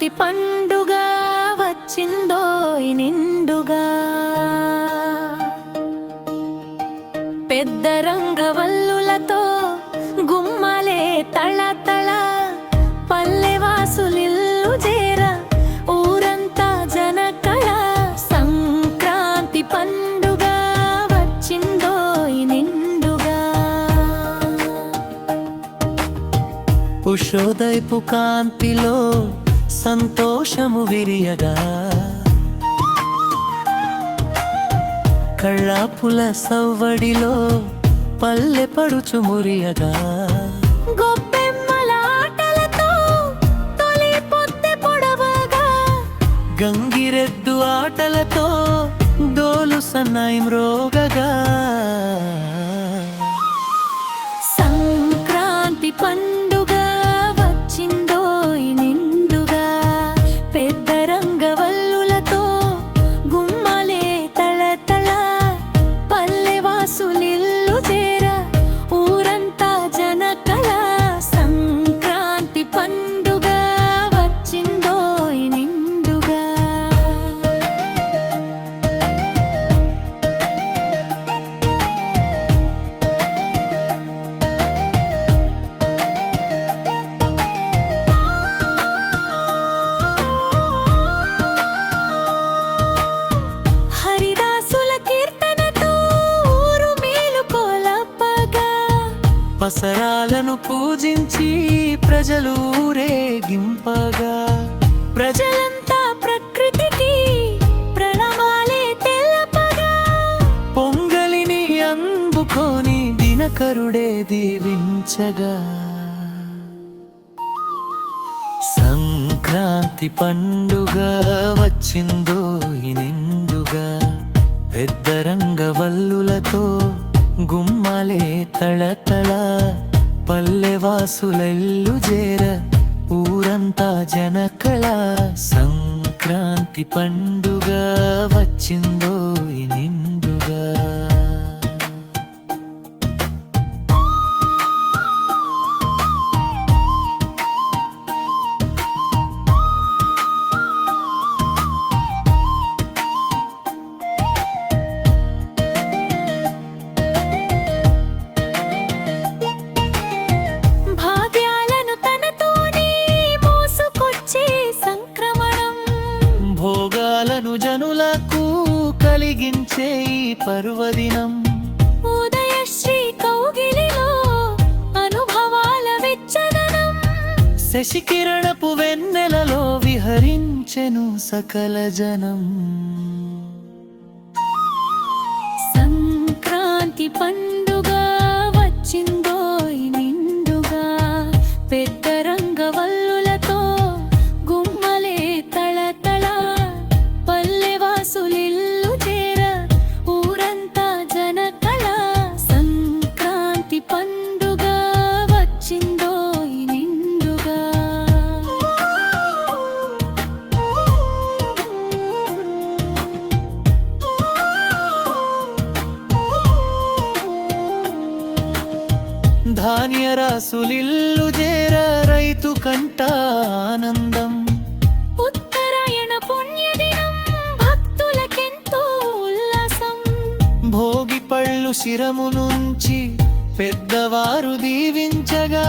సంక్రాంతి పండుగ వచ్చిందోయ్ నిండుగా పెద్ద రంగవల్లులతో గుమ్మలే తళతళ పల్లెవాసులిల్లు చేర ఊరంతా జనకళ సంక్రాంతి పండుగ వచ్చిందోయ్ నిండుగా ఉషోదయపు కాంతిలో సంతోషము విరియగా కళ్ళాపుల సవ్వడిలో పల్లె పడుచు మురియగా గొప్పెమ్మల ఆటలతో తొలి పొద్దె పొడవగా గంగిరెద్దు ఆటలతో డోలు సన్నాయి మ్రోగగా సంక్రాంతి పండుగ వచ్చిందోయ్ నిండుగా పెద్ద రంగవల్లులతో గుమ్మలే తళతళ పల్లెవాసులిల్లు చేర ఊరంతా జనకళ సంక్రాంతి పండుగ వచ్చిందోయ్ నిండుగా హరిదాసుల కీర్తనతో ఊరు మేలుకొలపగా పసరాలను పూజించి ప్రజలు ఊరేగింపగా ప్రజలంతా ప్రకృతికి ప్రణామాలే తెలపగా పొంగలిని అందుకొని దినకరుడే దీవించగా సంక్రాంతి పండుగ వచ్చిందోయ్ నిండుగా పెద్ద రంగవల్లులతో గుమ్మలే తళతళ పల్లెవాసులెల్లు చేర ఊరంతా జనకళ సంక్రాంతి పండుగ వచ్చిందోయ్ నిండుగా భాగ్యాలను తనతోనే మోసుకొచ్చే సంక్రమణం భోగాలను జనులకు కలిగించే ఈ పర్వదినం ఉదయశ్రీ కౌగిలిలో అనుభవాల విచ్చలనం శశికిరణపు వెన్నెలలో విహరించెను సకల జనం సంక్రాంతి పండుగ వచ్చిందోయ్ నిండుగా పెద్ద రంగవల్లులతో గుమ్మలే తళతళ పల్లెవాసులిల్లు చేర ఊరంతా జనకళ సంక్రాంతి పండుగ వచ్చిందోయ్ నిండుగా ధాన్యరాసులిల్లు చేర రైతు కంట ఆనందం ఉత్తరాయణ పుణ్యదినం భక్తులకెంతో ఉల్లాసం భోగి పళ్ళు శిరము నుంచి పెద్దవారు దీవించగా